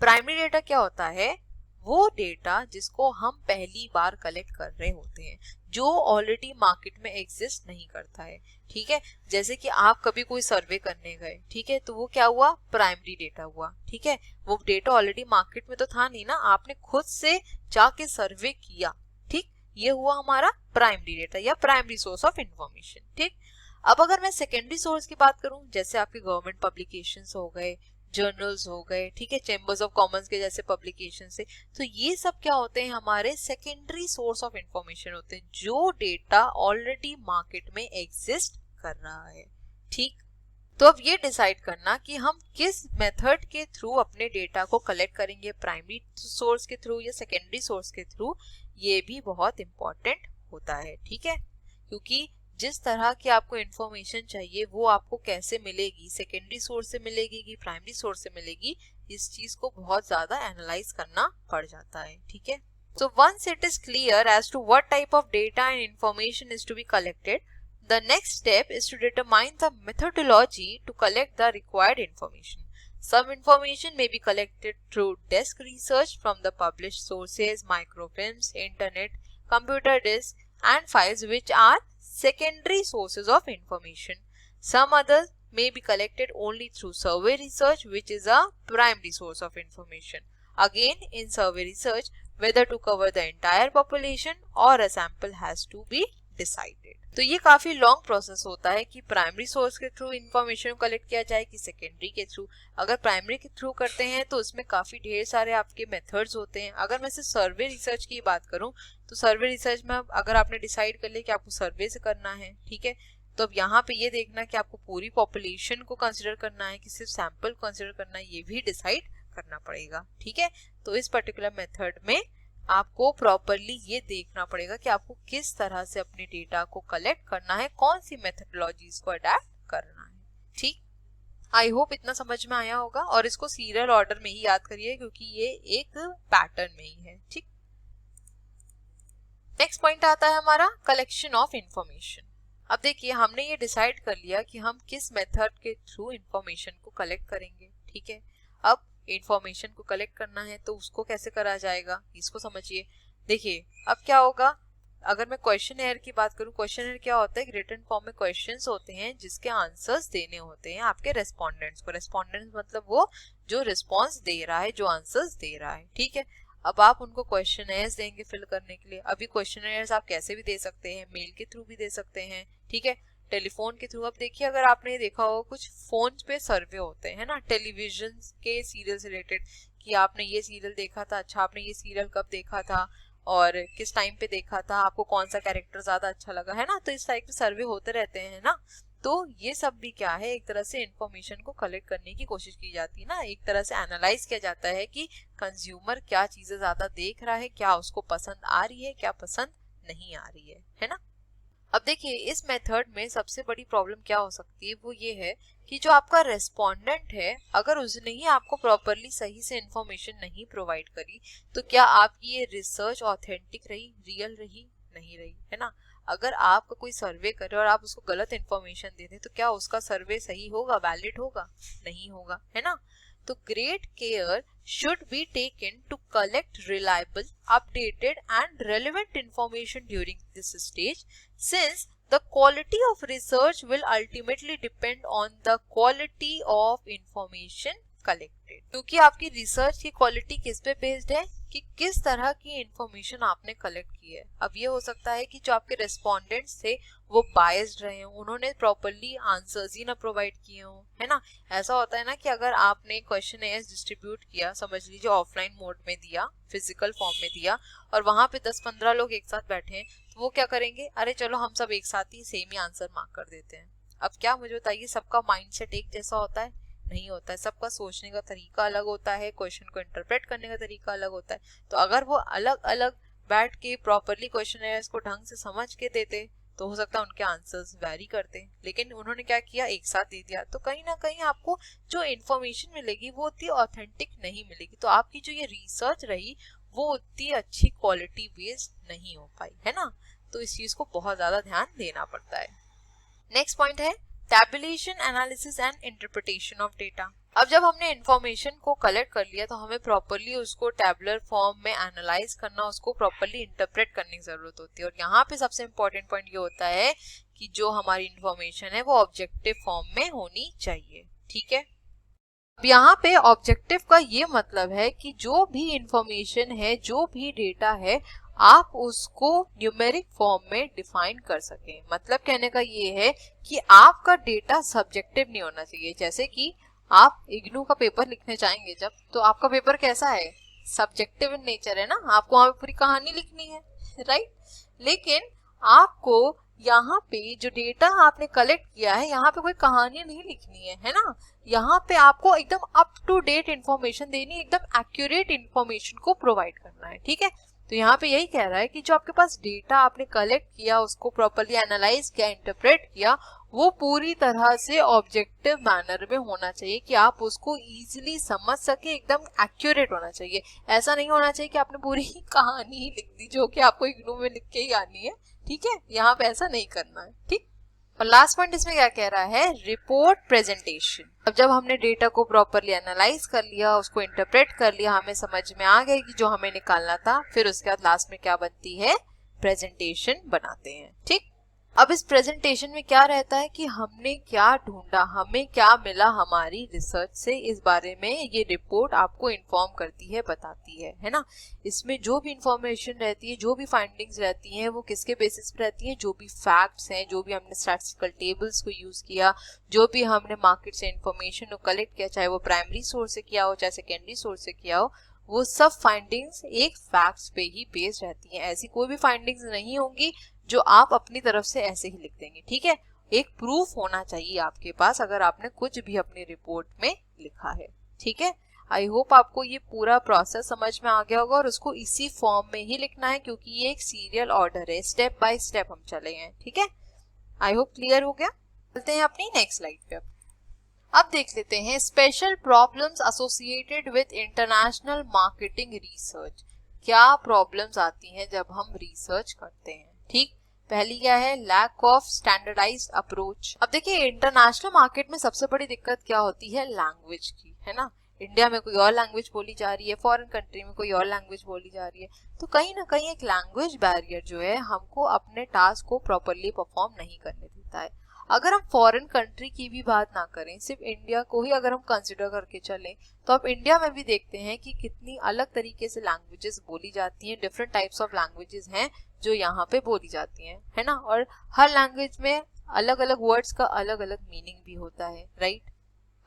प्राइमरी डेटा क्या होता है, वो डेटा जिसको हम पहली बार कलेक्ट कर रहे होते हैं, जो ऑलरेडी मार्केट में एग्जिस्ट नहीं करता है, ठीक है। जैसे कि आप कभी कोई सर्वे करने गए, ठीक है, तो वो क्या हुआ, प्राइमरी डेटा हुआ, ठीक है। वो डेटा ऑलरेडी मार्केट में तो था नहीं ना, आपने खुद से जाके सर्वे किया, ठीक, ये हुआ हमारा प्राइमरी डेटा या प्राइमरी सोर्स ऑफ इंफॉर्मेशन, ठीक। अब अगर मैं सेकेंडरी सोर्स की बात करूं, जैसे आपके गवर्नमेंट पब्लिकेशंस हो गए, जर्नल्स हो गए, ठीक है, चैम्बर्स ऑफ कॉमर्स के जैसे पब्लिकेशन से, तो ये सब क्या होते हैं, हमारे सेकेंडरी सोर्स ऑफ इंफॉर्मेशन होते हैं, जो डेटा ऑलरेडी मार्केट में एग्जिस्ट कर रहा है, ठीक। तो अब ये डिसाइड करना कि हम किस मेथड के थ्रू अपने डेटा को कलेक्ट करेंगे, प्राइमरी सोर्स के थ्रू या सेकेंडरी सोर्स के थ्रू, ये भी बहुत इंपॉर्टेंट होता है, ठीक है। क्योंकि जिस तरह की आपको इंफॉर्मेशन चाहिए वो आपको कैसे मिलेगी, सेकेंडरी सोर्स से मिलेगी कि प्राइमरी सोर्स से मिलेगी, इस चीज को बहुत ज्यादा एनालाइज करना पड़ जाता है, ठीक है। So once it is clear as to what type of data and information is to be collected, the next step is to determine the methodology to collect the required information. Some information may be collected through desk research from the published sources, microfilms, internet, computer disk, and files which are secondary sources of information. Some others may be collected only through survey research, which is a primary source of information. Again, in survey research, whether to cover the entire population or a sample has to be decided. तो ये काफी लॉन्ग प्रोसेस होता है कि प्राइमरी सोर्स के थ्रू इंफॉर्मेशन कलेक्ट किया जाए कि सेकेंडरी के थ्रू। अगर प्राइमरी के थ्रू करते हैं तो उसमें काफी ढेर सारे आपके मेथड्स होते हैं। अगर मैं सिर्फ सर्वे रिसर्च की बात करूं तो सर्वे रिसर्च में अगर आपने डिसाइड कर लिया कि आपको सर्वे से करना है, ठीक है, तो अब यहाँ पे ये देखना कि आपको पूरी पॉपुलेशन को कंसिडर करना है कि सिर्फ सैंपल कंसिडर करना है, ये भी डिसाइड करना पड़ेगा, ठीक है। तो इस पर्टिकुलर मेथड में आपको प्रॉपरली ये देखना पड़ेगा कि आपको किस तरह से अपने डेटा को कलेक्ट करना है, कौन सी मेथडोलॉजीज को अडैप्ट करना है, ठीक। आई होप इतना समझ में आया होगा और इसको सीरियल ऑर्डर में ही याद करिए क्योंकि ये एक पैटर्न में ही है, ठीक। नेक्स्ट पॉइंट आता है हमारा कलेक्शन ऑफ इंफॉर्मेशन। अब देखिए, हमने ये डिसाइड कर लिया कि हम किस मेथड के थ्रू इंफॉर्मेशन को कलेक्ट करेंगे, ठीक है। अब इंफॉर्मेशन को कलेक्ट करना है तो उसको कैसे करा जाएगा, इसको समझिए। देखिए, अब क्या होगा, अगर मैं क्वेश्चनएयर की बात करूं, क्वेश्चनएयर क्या होता है, रिटन फॉर्म में क्वेश्चंस होते हैं जिसके आंसर्स देने होते हैं आपके रेस्पोंडेंट्स को। रेस्पोंडेंट्स मतलब वो जो रिस्पॉन्स दे रहा है, जो आंसर्स दे रहा है, ठीक है। अब आप उनको क्वेश्चनएयर्स देंगे फिल करने के लिए। अभी क्वेश्चनएयर्स आप कैसे भी दे सकते हैं, मेल के थ्रू भी दे सकते हैं, ठीक है, टेलीफोन के थ्रू। अब देखिए, अगर आपने देखा हो कुछ फोन पे सर्वे होते हैं ना, टेलीविजन के सीरियल से रिलेटेड, कि आपने ये सीरियल देखा था, अच्छा आपने ये सीरियल कब देखा था और किस टाइम पे देखा था, आपको कौन सा कैरेक्टर ज्यादा अच्छा लगा, है ना। तो इस टाइप के सर्वे होते रहते हैं ना। तो ये सब भी क्या है, एक तरह से इंफॉर्मेशन को कलेक्ट करने की कोशिश की जाती है ना, एक तरह से एनालाइज किया जाता है कि कंज्यूमर क्या चीजें ज्यादा देख रहा है, क्या उसको पसंद आ रही है, क्या पसंद नहीं आ रही है ना। अब देखिए, इस मेथड में सबसे बड़ी प्रॉब्लम क्या हो सकती है, वो ये है कि जो आपका रेस्पोंडेंट है, अगर उसने ही आपको प्रॉपरली सही से इंफॉर्मेशन नहीं प्रोवाइड करी तो क्या आपकी ये रिसर्च ऑथेंटिक रही, रियल रही, नहीं रही, है ना। अगर आपका कोई सर्वे करे और आप उसको गलत इंफॉर्मेशन दे दें तो क्या उसका सर्वे सही होगा, वैलिड होगा, नहीं होगा, है ना। तो great care should be taken to collect reliable, updated and relevant information during this stage, since the quality of research will ultimately depend on the quality of information collected. क्योंकि आपकी रिसर्च की क्वालिटी किस पे बेस्ड है कि किस तरह की इंफॉर्मेशन आपने कलेक्ट की है। अब ये हो सकता है कि जो आपके रेस्पोंडेंट्स थे वो बायस्ड रहे हों, उन्होंने प्रॉपरली आंसर्स ही ना प्रोवाइड किए हों, है ना। ऐसा होता है ना कि अगर आपने क्वेश्चन डिस्ट्रीब्यूट किया, समझ लीजिए ऑफलाइन मोड में दिया, फिजिकल फॉर्म में दिया, और वहां पे 10-15 लोग एक साथ बैठे हैं, तो वो क्या करेंगे, अरे चलो हम सब एक साथ ही सेम ही आंसर मार्क कर देते हैं। अब क्या मुझे बताइए, सबका माइंडसेट एक जैसा होता है? नहीं होता है। सबका सोचने का तरीका अलग होता है, क्वेश्चन को इंटरप्रेट करने का तरीका अलग होता है। तो अगर वो अलग अलग बैठ के प्रॉपरली क्वेश्चन को ढंग से समझ के देते तो हो सकता है उनके आंसर्स वेरी करते, लेकिन उन्होंने क्या किया, एक साथ दे दिया। तो कहीं ना कहीं आपको जो इन्फॉर्मेशन मिलेगी वो उतनी ऑथेंटिक नहीं मिलेगी। तो आपकी जो ये रिसर्च रही वो उतनी अच्छी क्वालिटी बेस्ड नहीं हो पाई, है ना। तो इस चीज को बहुत ज्यादा ध्यान देना पड़ता है। नेक्स्ट पॉइंट है tabulation, analysis and interpretation of data. अब जब हमने इंफॉर्मेशन को कलेक्ट कर लिया तो हमें प्रॉपरली उसको टैबुलर फॉर्म में एनालाइज करना, उसको प्रॉपरली इंटरप्रेट करने की जरूरत होती है। और यहाँ पे सबसे इंपॉर्टेंट पॉइंट ये होता है कि जो हमारी इंफॉर्मेशन है वो ऑब्जेक्टिव फॉर्म में होनी चाहिए, ठीक है। अब यहाँ पे ऑब्जेक्टिव का ये मतलब है कि जो भी इंफॉर्मेशन है, जो भी डेटा है, आप उसको न्यूमेरिक फॉर्म में डिफाइन कर सकें। मतलब कहने का ये है कि आपका डेटा सब्जेक्टिव नहीं होना चाहिए। जैसे कि आप इग्नू का पेपर लिखने चाहेंगे जब, तो आपका पेपर कैसा है, सब्जेक्टिव इन नेचर है ना, आपको वहां पे पूरी कहानी लिखनी है, राइट। लेकिन आपको यहाँ पे जो डेटा आपने कलेक्ट किया है, यहाँ पे कोई कहानी नहीं लिखनी है ना। यहाँ पे आपको एकदम अप टू डेट इंफॉर्मेशन देनी, एकदम एक्यूरेट इंफॉर्मेशन को प्रोवाइड करना है, ठीक है। तो यहाँ पे यही कह रहा है कि जो आपके पास डेटा आपने कलेक्ट किया, उसको प्रॉपर्ली एनालाइज किया, इंटरप्रेट किया, वो पूरी तरह से ऑब्जेक्टिव मैनर में होना चाहिए कि आप उसको इजीली समझ सके, एकदम एक्यूरेट होना चाहिए। ऐसा नहीं होना चाहिए कि आपने पूरी कहानी ही लिख दी जो कि आपको इग्नू में लिख के ही आनी है, ठीक है। यहाँ पे ऐसा नहीं करना है, ठीक। और लास्ट पॉइंट इसमें क्या कह रहा है, रिपोर्ट प्रेजेंटेशन। अब जब हमने डेटा को प्रॉपरली एनालाइज कर लिया, उसको इंटरप्रेट कर लिया, हमें समझ में आ गया कि जो हमें निकालना था, फिर उसके बाद लास्ट में क्या बनती है, प्रेजेंटेशन बनाते हैं, ठीक। अब इस प्रेजेंटेशन में क्या रहता है कि हमने क्या ढूंढा, हमें क्या मिला हमारी रिसर्च से, इस बारे में ये रिपोर्ट आपको इन्फॉर्म करती है, बताती है ना। इसमें जो भी इंफॉर्मेशन रहती है, जो भी फाइंडिंग्स रहती हैं, वो किसके बेसिस पे रहती हैं, जो भी फैक्ट्स हैं, जो भी हमने स्टैटिस्टिकल टेबल्स को यूज किया, जो भी हमने मार्केट से इंफॉर्मेशन को कलेक्ट किया, चाहे वो प्राइमरी सोर्स से किया हो, चाहे सेकेंडरी सोर्स से किया हो, वो सब फाइंडिंग्स एक फैक्ट्स पे ही बेस्ड रहती हैं। ऐसी कोई भी फाइंडिंग्स नहीं होंगी जो आप अपनी तरफ से ऐसे ही लिख देंगे, ठीक है। एक प्रूफ होना चाहिए आपके पास अगर आपने कुछ भी अपनी रिपोर्ट में लिखा है, ठीक है। आई होप आपको ये पूरा प्रोसेस समझ में आ गया होगा, और उसको इसी फॉर्म में ही लिखना है क्योंकि ये एक सीरियल ऑर्डर है, स्टेप बाय स्टेप हम चले हैं, ठीक है। आई होप क्लियर हो गया। चलते हैं अपनी नेक्स्ट स्लाइड पे। अब देख लेते हैं special problems associated with international marketing research. क्या प्रॉब्लम्स आती हैं जब हम रिसर्च करते हैं, ठीक। पहली क्या है, लैक ऑफ स्टैंडर्डाइज्ड अप्रोच। अब देखिए इंटरनेशनल मार्केट में सबसे बड़ी दिक्कत क्या होती है, लैंग्वेज की, है ना। इंडिया में कोई और लैंग्वेज बोली जा रही है, फॉरेन कंट्री में कोई और लैंग्वेज बोली जा रही है, तो कहीं ना कहीं एक लैंग्वेज बैरियर जो है हमको अपने टास्क को प्रॉपरली परफॉर्म नहीं करने देता है। अगर हम फॉरेन कंट्री की भी बात ना करें, सिर्फ इंडिया को ही अगर हम कंसिडर करके चलें, तो अब इंडिया में भी देखते हैं कि कितनी अलग तरीके से लैंग्वेजेस बोली जाती हैं, डिफरेंट टाइप्स ऑफ लैंग्वेजेस हैं जो यहाँ पे बोली जाती हैं, है ना। और हर लैंग्वेज में अलग अलग वर्ड्स का अलग अलग मीनिंग भी होता है, राइट।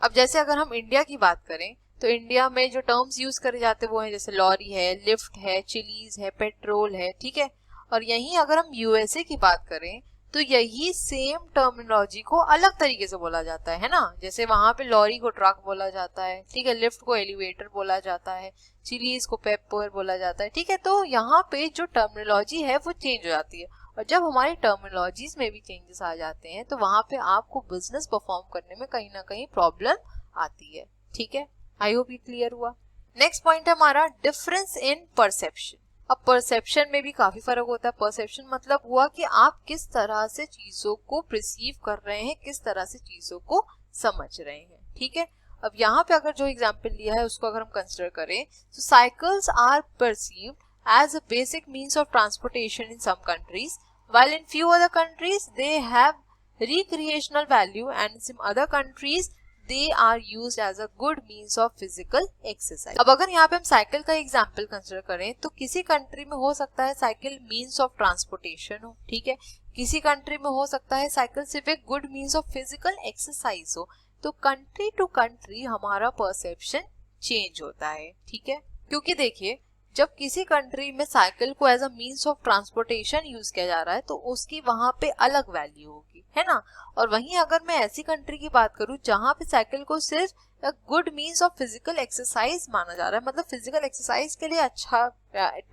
अब जैसे अगर हम इंडिया की बात करें तो इंडिया में जो टर्म्स यूज करे जाते हैं वो है जैसे लॉरी है, लिफ्ट है, चिलीज है, पेट्रोल है, ठीक है। और यहीं अगर हम यूएसए की बात करें तो यही सेम टर्मिनोलॉजी को अलग तरीके से बोला जाता है ना। जैसे वहां पे लॉरी को ट्रक बोला जाता है, ठीक है, लिफ्ट को एलिवेटर बोला जाता है, चिलीज को पेपर बोला जाता है, ठीक है। तो यहाँ पे जो टर्मिनोलॉजी है वो चेंज हो जाती है, और जब हमारी टर्मिनोलॉजीज में भी चेंजेस आ जाते हैं तो वहां पे आपको बिजनेस परफॉर्म करने में कहीं ना कहीं प्रॉब्लम आती है, ठीक है। आई होप ये क्लियर हुआ। नेक्स्ट पॉइंट है हमारा डिफरेंस इन परसेप्शन। अब परसेप्शन में भी काफी फर्क होता है। परसेप्शन मतलब हुआ कि आप किस तरह से चीजों को प्रिसीव कर रहे हैं, किस तरह से चीजों को समझ रहे हैं, ठीक है। अब यहाँ पे अगर जो एग्जाम्पल लिया है उसको अगर हम कंसिडर करें, तो cycles are perceived as a basic means of transportation in some countries, while in few other countries they have recreational value and in some other countries they are used as a good means of physical exercise. अब अगर यहाँ पे हम साइकिल का एग्जाम्पल कंसिडर करें तो किसी कंट्री में हो सकता है साइकिल मीन्स ऑफ ट्रांसपोर्टेशन हो, ठीक है, किसी कंट्री में हो सकता है साइकिल सिर्फ एक good means of physical exercise हो। तो कंट्री टू कंट्री हमारा परसेप्शन चेंज होता है, ठीक है, क्योंकि देखिए जब किसी कंट्री में साइकिल को as a means of transportation use किया जा रहा है तो उसकी वहां पे अलग वैल्यू होगी, है ना। और वहीं अगर मैं ऐसी कंट्री की बात करूं जहां पे साइकिल को सिर्फ good means of physical exercise माना जा रहा है, मतलब फिजिकल एक्सरसाइज के लिए अच्छा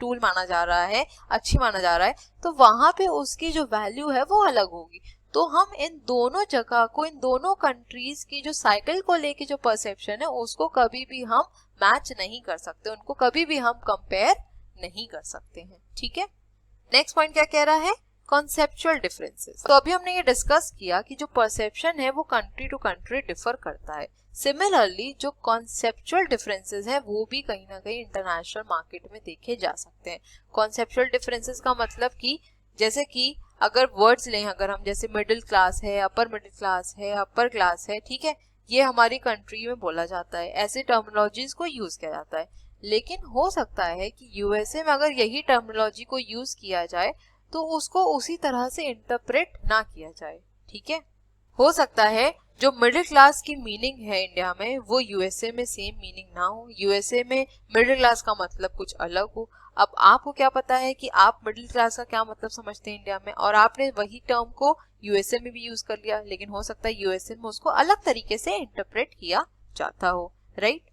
टूल माना जा रहा है, अच्छी माना जा रहा है, तो वहां पे उसकी जो वैल्यू है वो अलग होगी। तो हम इन दोनों जगह को, इन दोनों कंट्रीज की जो साइकिल को लेके जो परसेप्शन है उसको कभी भी हम मैच नहीं कर सकते, उनको कभी भी हम कंपेयर नहीं कर सकते हैं, ठीक है। नेक्स्ट पॉइंट क्या कह रहा है, कॉन्सेप्चुअल डिफरेंसेस। तो अभी हमने ये डिस्कस किया कि जो परसेप्शन है वो कंट्री टू कंट्री डिफर करता है। सिमिलरली जो कॉन्सेप्चुअल डिफरेंसेस हैं वो भी कहीं ना कहीं इंटरनेशनल मार्केट में देखे जा सकते हैं। कॉन्सेप्चुअल डिफरेंसेस का मतलब कि जैसे कि अगर वर्ड्स लें, अगर हम जैसे मिडिल क्लास है, अपर मिडिल क्लास है, अपर क्लास है, ठीक है, ये हमारी कंट्री में बोला जाता है, ऐसे टर्मिनोलॉजीज को यूज किया जाता है। लेकिन हो सकता है कि यूएसए में अगर यही टर्मिनोलॉजी को यूज किया जाए तो उसको उसी तरह से इंटरप्रेट ना किया जाए, ठीक है। हो सकता है जो मिडिल क्लास की मीनिंग है इंडिया में वो यूएसए में सेम मीनिंग ना हो, यूएसए में मिडिल क्लास का मतलब कुछ अलग हो। अब आपको क्या पता है कि आप मिडिल क्लास का क्या मतलब समझते हैं इंडिया में, और आपने वही टर्म को यूएसए में भी यूज कर लिया, लेकिन हो सकता है यूएसए में उसको अलग तरीके से इंटरप्रेट किया जाता हो, राइट।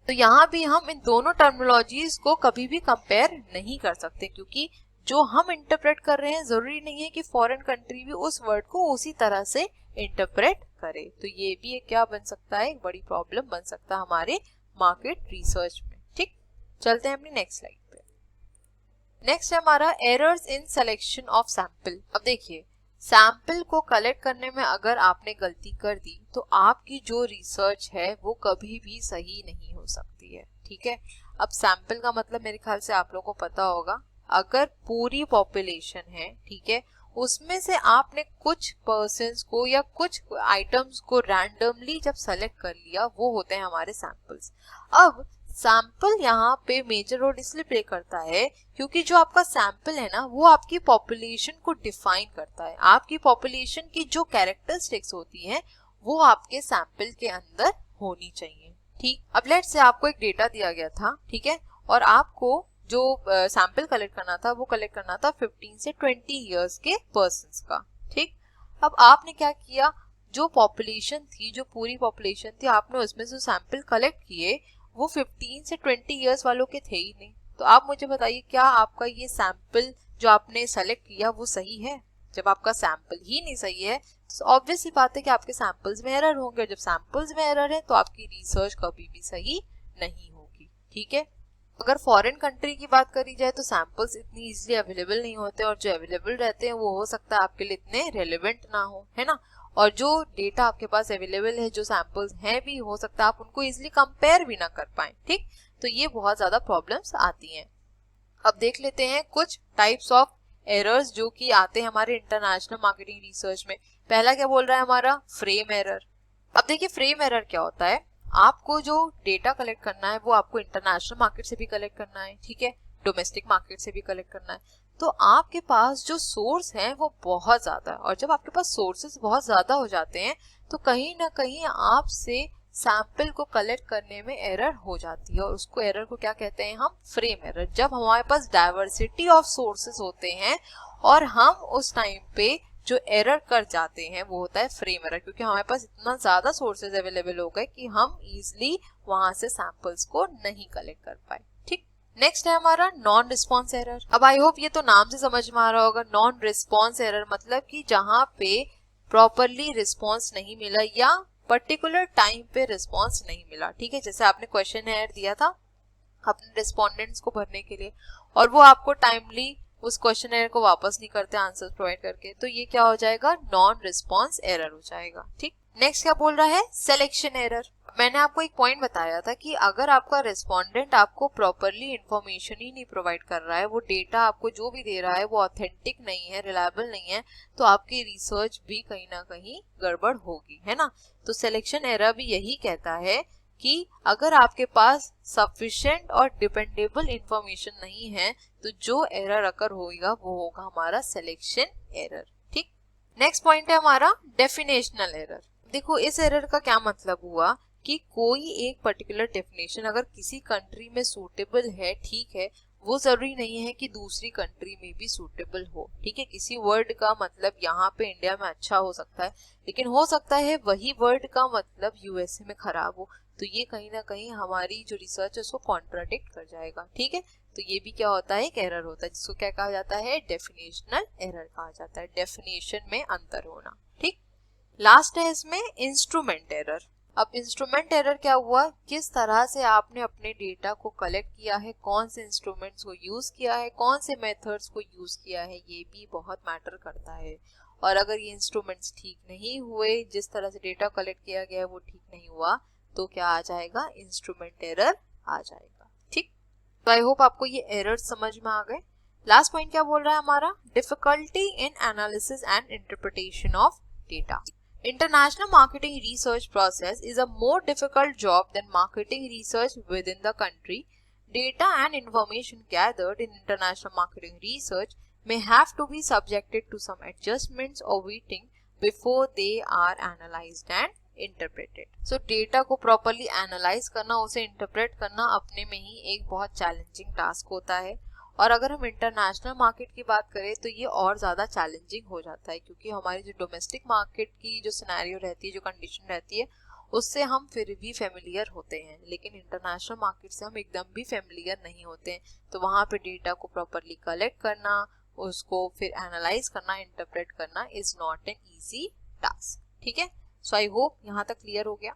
तो यहाँ भी हम इन दोनों टर्मिनोलॉजीज को कभी भी कंपेयर नहीं कर सकते, क्योंकि जो हम इंटरप्रेट कर रहे हैं जरूरी नहीं है कि फॉरेन कंट्री भी उस वर्ड को उसी तरह से इंटरप्रेट करे। तो ये भी एक क्या बन सकता है, एक बड़ी प्रॉब्लम बन सकता है हमारे मार्केट रिसर्च में, ठीक। चलते हैं अपनी नेक्स्ट स्लाइड पे। नेक्स्ट है हमारा errors in selection of sample. अब देखिए सैंपल को कलेक्ट करने में अगर आपने गलती कर दी तो आपकी जो रिसर्च है वो कभी भी सही नहीं हो सकती है, ठीक है। अब सैंपल का मतलब मेरे ख्याल से आप लोगों को पता होगा, अगर पूरी पॉपुलेशन है, ठीक है, उसमें से आपने कुछ पर्सन्स को या कुछ आइटम्स को रैंडमली जब सेलेक्ट कर लिया, वो होते हैं हमारे सैंपल्स। अब सैंपल यहाँ पे मेजर रोल इसलिए प्ले करता है क्योंकि जो आपका सैंपल है ना वो आपकी पॉपुलेशन को डिफाइन करता है, आपकी पॉपुलेशन की जो कैरेक्टरिस्टिक्स होती हैं वो आपके सैंपल के अंदर होनी चाहिए, ठीक। अब लेट्स से आपको एक डेटा दिया गया था, ठीक है, और आपको जो सैंपल कलेक्ट करना था वो कलेक्ट करना था 15 से 20 इयर्स के पर्सन्स का, ठीक। अब आपने क्या किया, जो पॉपुलेशन थी, जो पूरी पॉपुलेशन थी, आपने उसमें से सैंपल कलेक्ट किए वो 15 से 20 इयर्स वालों के थे ही नहीं। तो आप मुझे बताइए क्या आपका ये सैंपल जो आपने सेलेक्ट किया वो सही है? जब आपका सैंपल ही नहीं सही है तो ऑब्वियस सी बात है कि आपके सैंपल्स में एरर होंगे। जब सैंपल्स में एरर है तो आपकी रिसर्च कभी भी सही नहीं होगी, ठीक है। अगर फॉरेन कंट्री की बात करी जाए तो सैंपल्स इतनी इजीली अवेलेबल नहीं होते, और जो अवेलेबल रहते हैं वो हो सकता है आपके लिए इतने रेलेवेंट ना हो, है ना। और जो डेटा आपके पास अवेलेबल है, जो सैंपल्स हैं भी, हो सकता है आप उनको इजीली कंपेयर भी ना कर पाए, ठीक। तो ये बहुत ज्यादा प्रॉब्लम्स आती हैं। अब देख लेते हैं कुछ टाइप्स ऑफ एरर्स जो कि आते हैं हमारे इंटरनेशनल मार्केटिंग रिसर्च में। पहला क्या बोल रहा है हमारा, फ्रेम एरर। अब देखिए फ्रेम एरर क्या होता है, आपको जो डेटा कलेक्ट करना है वो आपको इंटरनेशनल मार्केट से भी कलेक्ट करना है, ठीक है, डोमेस्टिक मार्केट से भी कलेक्ट करना है। तो आपके पास जो सोर्स है वो बहुत ज्यादा है, और जब आपके पास सोर्सेस बहुत ज्यादा हो जाते हैं तो कहीं ना कहीं आपसे सैंपल को कलेक्ट करने में एरर हो जाती है, और उसको एरर को क्या कहते हैं हम, फ्रेम एरर। जब हमारे पास डाइवर्सिटी ऑफ सोर्सेस होते हैं और हम उस टाइम पे जो एरर कर जाते हैं वो होता है फ्रेम एरर, क्योंकि हमारे पास इतना ज्यादा सोर्सेज अवेलेबल हो गए कि हम इजिली वहां से सैंपल्स को नहीं कलेक्ट कर पाए, ठीक। नेक्स्ट है हमारा नॉन रिस्पॉन्स एरर। अब आई होप ये तो नाम से समझ में आ रहा होगा, नॉन रिस्पॉन्स एरर मतलब कि जहां पे प्रॉपरली रिस्पॉन्स नहीं मिला या पर्टिकुलर टाइम पे रिस्पॉन्स नहीं मिला, ठीक है। जैसे आपने क्वेश्चन एयर दिया था अपने रिस्पोंडेंट्स को भरने के लिए और वो आपको टाइमली उस क्वेश्चन एरर को वापस नहीं करते आंसर प्रोवाइड करके, तो ये क्या हो जाएगा, नॉन रिस्पॉन्स एरर हो जाएगा, ठीक। नेक्स्ट क्या बोल रहा है, सिलेक्शन एरर। मैंने आपको एक पॉइंट बताया था कि अगर आपका रेस्पोंडेंट आपको प्रॉपरली इंफॉर्मेशन ही नहीं प्रोवाइड कर रहा है, वो डेटा आपको जो भी दे रहा है वो ऑथेंटिक नहीं है, रिलायबल नहीं है, तो आपकी रिसर्च भी कहीं ना कहीं गड़बड़ होगी, है ना। तो सिलेक्शन एरर भी यही कहता है कि अगर आपके पास सफिशिएंट और डिपेंडेबल इंफॉर्मेशन नहीं है तो जो एरर अकर होगा वो होगा हमारा सिलेक्शन एरर। ठीक, नेक्स्ट पॉइंट है हमारा डेफिनेशनल एरर। देखो इस एरर का क्या मतलब हुआ कि कोई एक पर्टिकुलर डेफिनेशन अगर किसी कंट्री में सूटेबल है, ठीक है, वो जरूरी नहीं है कि दूसरी कंट्री में भी सूटेबल हो। ठीक है, किसी वर्ड का मतलब यहाँ पे इंडिया में अच्छा हो सकता है, लेकिन हो सकता है वही वर्ड का मतलब यूएसए में खराब हो, तो ये कहीं ना कहीं हमारी जो रिसर्च है उसको कॉन्ट्राडिक्ट कर जाएगा। ठीक है, तो ये भी क्या होता है, एक एरर होता है, जिसको क्या कहा जाता है, डेफिनेशनल एरर कहा जाता है, डेफिनेशन में अंतर होना। ठीक, लास्ट है इसमें इंस्ट्रूमेंट एरर। अब इंस्ट्रूमेंट एरर क्या हुआ, किस तरह से आपने अपने डेटा को कलेक्ट किया है, कौन से इंस्ट्रूमेंट्स को यूज किया है, कौन से मेथड्स को यूज किया है, ये भी बहुत मैटर करता है। और अगर ये इंस्ट्रूमेंट्स ठीक नहीं हुए, जिस तरह से डेटा कलेक्ट किया गया है वो ठीक नहीं हुआ, तो क्या आ जाएगा, इंस्ट्रूमेंट एरर आ जाएगा। ठीक, तो आई होप आपको ये एरर समझ में आ गए। लास्ट पॉइंट क्या बोल रहा है हमारा, difficulty in analysis and interpretation of data. International marketing research process is a more difficult job than marketing research within the country. Data and information gathered in international marketing research may have to be subjected to some adjustments or weighting before they are analyzed and interpreted. So data को properly analyze करना, उसे interpret करना अपने में ही एक बहुत challenging task होता है। और अगर हम इंटरनेशनल मार्केट की बात करें तो ये और ज़्यादा चैलेंजिंग हो जाता है, क्योंकि हमारी जो डोमेस्टिक मार्केट की जो सिनेरियो रहती है, जो कंडीशन रहती है, उससे हम फिर भी फेमिलियर होते हैं, लेकिन इंटरनेशनल मार्केट से हम एकदम भी फेमिलियर नहीं होते हैं। तो वहाँ पे डेटा को प्रॉपरली कलेक्ट करना, उसको फिर एनालाइज करना, इंटरप्रेट करना is not an easy task. ठीक है, सो आई होप यहाँ तक क्लियर हो गया।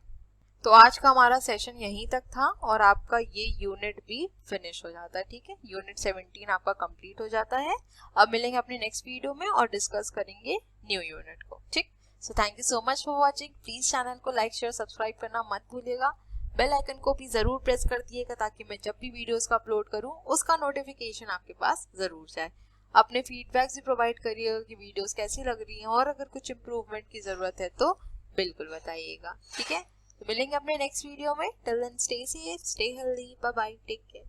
तो आज का हमारा सेशन यहीं तक था और आपका ये यूनिट भी फिनिश हो जाता है। ठीक है, यूनिट 17 आपका कंप्लीट हो जाता है। अब मिलेंगे अपने नेक्स्ट वीडियो में और डिस्कस करेंगे न्यू यूनिट को। ठीक, so thank you so much for watching. Please channel को लाइक शेयर सब्सक्राइब करना मत भूलिएगा। बेल आइकन को भी जरूर प्रेस कर दिएगा ताकि मैं जब भी वीडियोस का अपलोड करूं उसका नोटिफिकेशन आपके पास जरूर जाए। अपने फीडबैक्स भी प्रोवाइड करिएगा कि वीडियोस कैसी लग रही हैं और अगर कुछ इम्प्रूवमेंट की जरूरत है तो बिल्कुल बताइएगा। ठीक है, तो मिलेंगे अपने नेक्स्ट वीडियो में। Till then stay safe, stay healthy, bye bye, take care.